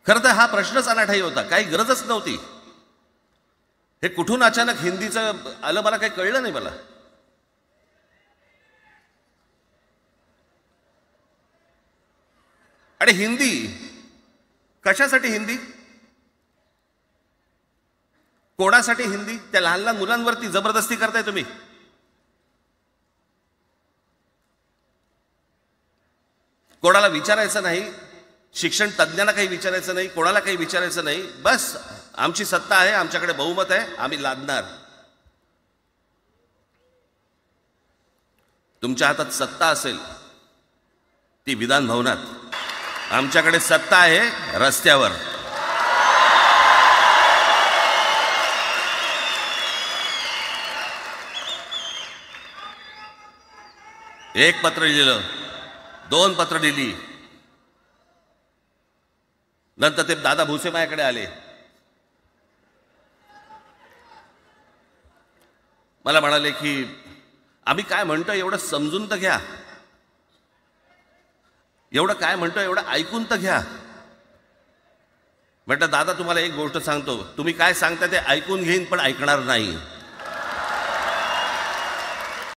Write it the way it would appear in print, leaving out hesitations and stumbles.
खरं तर हा प्रश्नच अनाठाई होता, काही गरजच नव्हती. हे कुठून अचानक हिंदीचं आलं मला काही कळलं नाही. मला आणि हिंदी कशासाठी? हिंदी कोणासाठी? हिंदी त्या लहान लहान मुलांवरती जबरदस्ती करताय तुम्ही. कोणाला विचारायचं नाही, शिक्षण तज्ज्ञांना काही विचारायचं नाही, कोणाला काही विचारायचं नाही. बस आमची सत्ता आहे, आमच्याकडे बहुमत आहे, आम्ही लादणार. तुमच्या हातात सत्ता असेल ती विधान भवनात, आमच्याकडे सत्ता आहे रस्त्यावर. एक पत्र लिहिलं, 2 पत्र लिहिली, नंतर ते दादा भुसे माझ्याकडे आले. मला म्हणाले की आम्ही काय म्हणतो एवढं समजून तर घ्या, एवढं काय म्हणतो एवढं ऐकून तर घ्या. म्हटलं दादा तुम्हाला एक गोष्ट सांगतो, तुम्ही काय सांगता ते ऐकून घेईन पण ऐकणार नाही.